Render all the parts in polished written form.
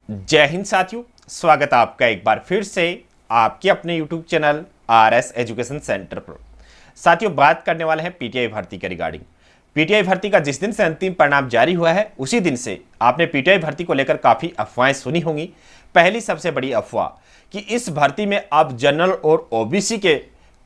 जय हिंद साथियों, स्वागत है आपका एक बार फिर से आपके अपने YouTube channel RS education centre पर। साथियों, बात करने वाले हैं पीटीआई भर्ती के रिगार्डिंग। पीटीआई भर्ती का जिस दिन से अंतिम परिणाम जारी हुआ है उसी दिन से आपने पीटीआई भर्ती को लेकर काफ़ी अफवाहें सुनी होंगी। पहली सबसे बड़ी अफवाह कि इस भर्ती में अब जनरल और ओबीसी के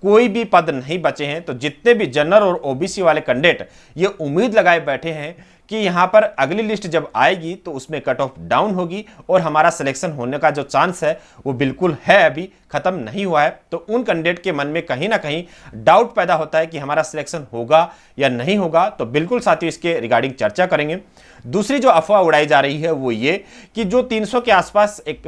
कोई भी पद नहीं बचे हैं। तो जितने भी जनरल और ओबीसी वाले कैंडिडेट ये उम्मीद लगाए बैठे हैं कि यहाँ पर अगली लिस्ट जब आएगी तो उसमें कट ऑफ डाउन होगी और हमारा सिलेक्शन होने का जो चांस है वो बिल्कुल है, अभी खत्म नहीं हुआ है। तो उन कैंडिडेट के मन में कहीं ना कहीं डाउट पैदा होता है कि हमारा सिलेक्शन होगा या नहीं होगा। तो बिल्कुल साथियों, इसके रिगार्डिंग चर्चा करेंगे। दूसरी जो अफवाह उड़ाई जा रही है वो ये कि जो 300 के आसपास एक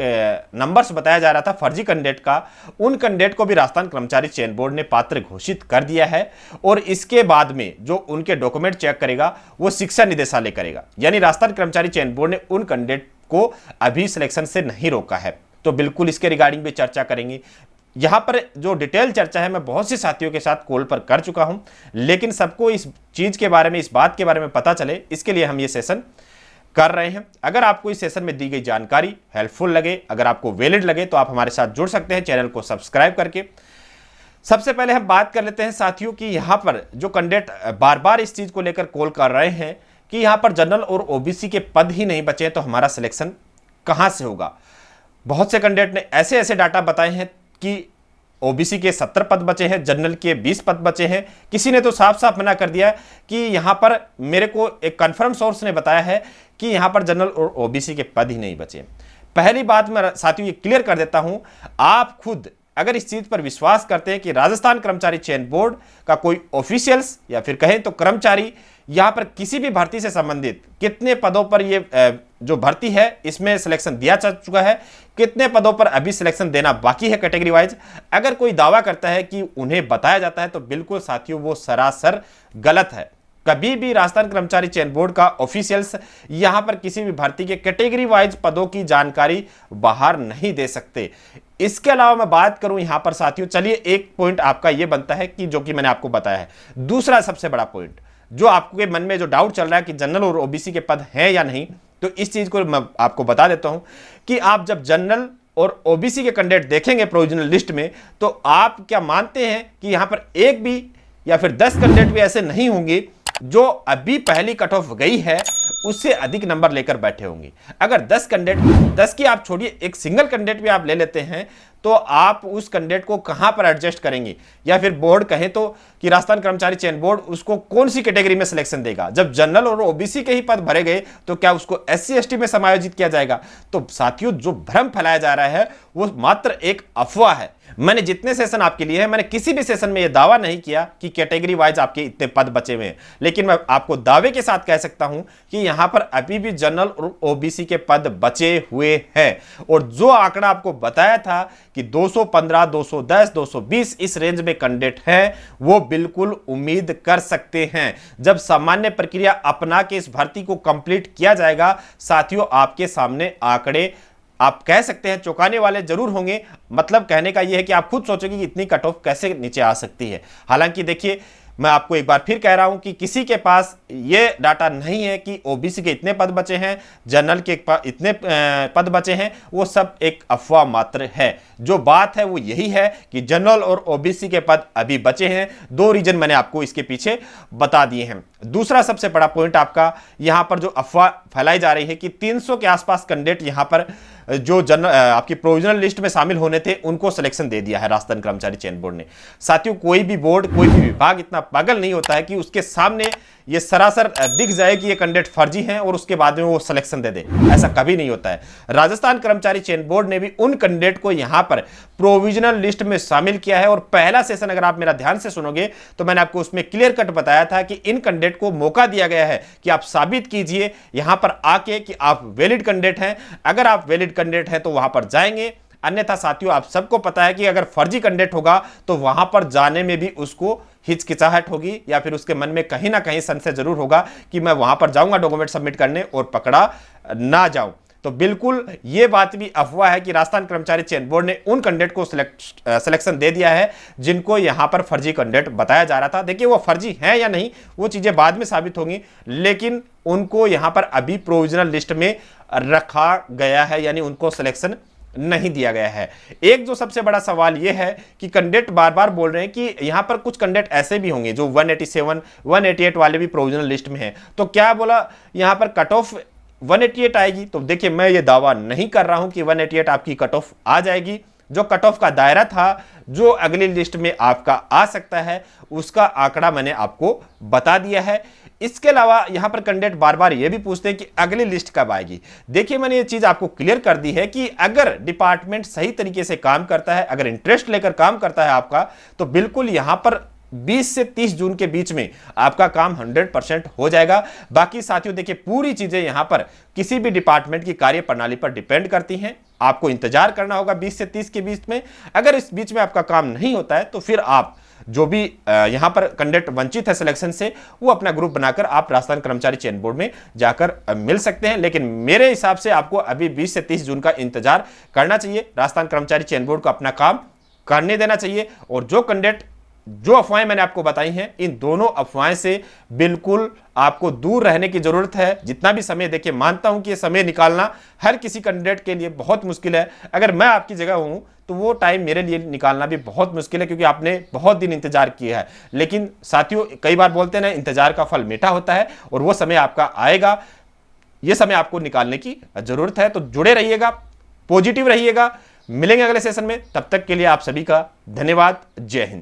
नंबर्स बताया जा रहा था फर्जी कैंडिडेट का, उन कैंडिडेट को भी राजस्थान कर्मचारी चयन बोर्ड ने पात्र घोषित कर दिया है और इसके बाद में जो उनके डॉक्यूमेंट चेक करेगा वो शिक्षा निदेशालय करेगा। यानी राजस्थान कर्मचारी चयन बोर्ड ने उन कैंडिडेट को अभी सिलेक्शन से नहीं रोका है। तो बिल्कुल इसके रिगार्डिंग भी चर्चा करेंगे। यहां पर जो डिटेल चर्चा है मैं बहुत से साथियों के साथ कॉल पर कर चुका हूं, लेकिन सबको इस चीज के बारे में, इस बात के बारे में पता चले, इसके लिए हम ये सेशन कर रहे हैं। अगर आपको इस सेशन में दी गई जानकारी हेल्पफुल लगे, अगर आपको वैलिड लगे तो आप हमारे साथ जुड़ सकते हैं चैनल को सब्सक्राइब करके। सबसे पहले हम बात कर लेते हैं साथियों कि यहां पर जो कैंडिडेट बार बार इस चीज को लेकर कॉल कर रहे हैं कि यहां पर जनरल और ओबीसी के पद ही नहीं बचे हैं तो हमारा सिलेक्शन कहां से होगा। बहुत से कैंडिडेट ने ऐसे ऐसे डाटा बताए हैं कि ओबीसी के 70 पद बचे हैं, जनरल के 20 पद बचे हैं। किसी ने तो साफ साफ मना कर दिया कि यहां पर, मेरे को एक कंफर्म सोर्स ने बताया है कि यहां पर जनरल और ओबीसी के पद ही नहीं बचे। पहली बात मैं साथियों ये क्लियर कर देता हूं, आप खुद अगर इस चीज पर विश्वास करते हैं कि राजस्थान कर्मचारी चयन बोर्ड का कोई ऑफिशियल्स या फिर कहें तो कर्मचारी यहां पर किसी भी भर्ती से संबंधित कितने पदों पर ये जो भर्ती है इसमें सिलेक्शन दिया जा चुका है, कितने पदों पर अभी सिलेक्शन देना बाकी है कैटेगरी वाइज, अगर कोई दावा करता है कि उन्हें बताया जाता है तो बिल्कुल साथियों वो सरासर गलत है। कभी भी राजस्थान कर्मचारी चयन बोर्ड का ऑफिशियल्स यहां पर किसी भी भर्ती के कैटेगरी वाइज पदों की जानकारी बाहर नहीं दे सकते। इसके अलावा मैं बात करूं यहां पर साथियों, चलिए एक पॉइंट आपका यह बनता है कि जो कि मैंने आपको बताया है। दूसरा सबसे बड़ा पॉइंट जो आपके मन में जो डाउट चल रहा है कि जनरल और ओबीसी के पद हैं या नहीं, तो इस चीज को मैं आपको बता देता हूं कि आप जब जनरल और ओबीसी के कैंडिडेट देखेंगे प्रोविजनल लिस्ट में तो आप क्या मानते हैं कि यहां पर एक भी या फिर 10 कैंडिडेट भी ऐसे नहीं होंगे जो अभी पहली कट ऑफ गई है उससे अधिक नंबर लेकर बैठे होंगे। अगर 10 कैंडिडेट, 10 की आप छोड़िए, एक सिंगल कैंडिडेट भी आप ले लेते हैं तो आप उस कैंडिडेट को कहां पर एडजस्ट करेंगे, या फिर बोर्ड कहें तो कि राजस्थान कर्मचारी चयन बोर्ड उसको कौन सी कैटेगरी में सिलेक्शन देगा। जब जनरल और ओबीसी के ही पद भरे गए तो क्या उसको एससी एसटी में समायोजित किया जाएगा। तो साथियों, जो भ्रम फैलाया जा रहा है वो मात्र एक अफवाह है। मैंने जितने सेशन आपके लिए हैं, मैंने किसी भी सेशन में यह दावा नहीं किया कि कैटेगरी वाइज आपके इतने पद बचे हुए हैं, लेकिन मैं आपको दावे के साथ कह सकता हूं कि यहां पर अभी भी जनरल और ओबीसी के पद बचे हुए हैं। और जो आंकड़ा आपको बताया था कि 215, 210, 220 इस रेंज में कैंडिडेट हैं, वो बिल्कुल उम्मीद कर सकते हैं। जब सामान्य प्रक्रिया अपना के इस भर्ती को कंप्लीट किया जाएगा साथियों, आपके सामने आंकड़े आप कह सकते हैं चौंकाने वाले जरूर होंगे। मतलब कहने का यह है कि आप खुद सोचोगे कि इतनी कट ऑफ कैसे नीचे आ सकती है। हालांकि देखिए, मैं आपको एक बार फिर कह रहा हूं कि किसी के पास यह डाटा नहीं है कि ओबीसी के इतने पद बचे हैं, जनरल के इतने पद बचे हैं, वो सब एक अफवाह मात्र है। जो बात है वो यही है कि जनरल और ओबीसी के पद अभी बचे हैं। 2 रीजन मैंने आपको इसके पीछे बता दिए हैं। दूसरा सबसे बड़ा पॉइंट आपका यहां पर जो अफवाह फैलाई जा रही है कि 300 के आसपास कैंडिडेट यहां पर जो आपकी प्रोविजनल लिस्ट में शामिल होने थे उनको सिलेक्शन दे दिया है राजस्थान कर्मचारी चयन बोर्ड ने। साथियों, कोई भी बोर्ड, कोई भी विभाग इतना पागल नहीं होता है कि उसके सामने ये सरासर दिख जाए कि ये कैंडिडेट फर्जी हैं और उसके बाद में वो सिलेक्शन दे दे। ऐसा कभी नहीं होता है। राजस्थान कर्मचारी चयन बोर्ड ने भी उन कैंडिडेट को यहां पर प्रोविजनल लिस्ट में शामिल किया है। और पहला सेशन अगर आप मेरा ध्यान से सुनोगे तो मैंने आपको उसमें क्लियर कट बताया था कि इन कैंडिडेट को मौका दिया गया है कि आप साबित कीजिए यहां पर आके कि आप वैलिड कैंडिडेट हैं। अगर आप वैलिड कैंडिडेट हैं तो वहां पर जाएंगे, अन्यथा साथियों आप सबको पता है कि अगर फर्जी कैंडिडेट होगा तो वहां पर जाने में भी उसको हिचकिचाहट होगी या फिर उसके मन में कहीं ना कहीं संशय जरूर होगा कि मैं वहां पर जाऊंगा डॉक्यूमेंट सबमिट करने और पकड़ा ना जाऊं। तो बिल्कुल ये बात भी अफवाह है कि राजस्थान कर्मचारी चयन बोर्ड ने उन कैंडिडेट को सिलेक्शन दे दिया है जिनको यहां पर फर्जी कैंडिडेट बताया जा रहा था। देखिए वो फर्जी है या नहीं वो चीजें बाद में साबित होंगी, लेकिन उनको यहां पर अभी प्रोविजनल लिस्ट में रखा गया है, यानी उनको सिलेक्शन नहीं दिया गया है। एक जो सबसे बड़ा सवाल यह है कि कैंडिडेट बार बार बोल रहे हैं कि यहां पर कुछ कैंडिडेट ऐसे भी होंगे जो 187 188 वाले भी प्रोविजनल लिस्ट में हैं, तो क्या बोला यहां पर कट ऑफ 188 आएगी? तो देखिए मैं ये दावा नहीं कर रहा हूं कि 188 आपकी कट ऑफ आ जाएगी। जो कट ऑफ का दायरा था जो अगली लिस्ट में आपका आ सकता है उसका आंकड़ा मैंने आपको बता दिया है। इसके अलावा यहां पर कैंडिडेट बार बार यह भी पूछते हैं कि अगली लिस्ट कब आएगी। देखिए मैंने ये चीज आपको क्लियर कर दी है कि अगर डिपार्टमेंट सही तरीके से काम करता है, अगर इंटरेस्ट लेकर काम करता है आपका, तो बिल्कुल यहां पर 20 से 30 जून के बीच में आपका काम 100% हो जाएगा। बाकी साथियों देखिए पूरी चीजें यहां पर किसी भी डिपार्टमेंट की कार्य प्रणाली पर डिपेंड करती हैं। आपको इंतजार करना होगा 20 से 30 के बीच में। अगर इस बीच में आपका काम नहीं होता है तो फिर आप जो भी यहां पर कैंडिडेट वंचित है सिलेक्शन से, वो अपना ग्रुप बनाकर आप राजस्थान कर्मचारी चयन बोर्ड में जाकर मिल सकते हैं। लेकिन मेरे हिसाब से आपको अभी 20 से 30 जून का इंतजार करना चाहिए। राजस्थान कर्मचारी चयन बोर्ड को अपना काम करने देना चाहिए। और जो कैंडिडेट जो अफवाहें मैंने आपको बताई हैं, इन दोनों अफवाहें से बिल्कुल आपको दूर रहने की जरूरत है। जितना भी समय, देखिए मानता हूं कि यह समय निकालना हर किसी कैंडिडेट के लिए बहुत मुश्किल है। अगर मैं आपकी जगह हूं तो वो टाइम मेरे लिए निकालना भी बहुत मुश्किल है, क्योंकि आपने बहुत दिन इंतजार किया है। लेकिन साथियों कई बार बोलते हैं ना, इंतजार का फल मीठा होता है और वो समय आपका आएगा। ये समय आपको निकालने की जरूरत है। तो जुड़े रहिएगा, पॉजिटिव रहिएगा। मिलेंगे अगले सेशन में, तब तक के लिए आप सभी का धन्यवाद। जय हिंद।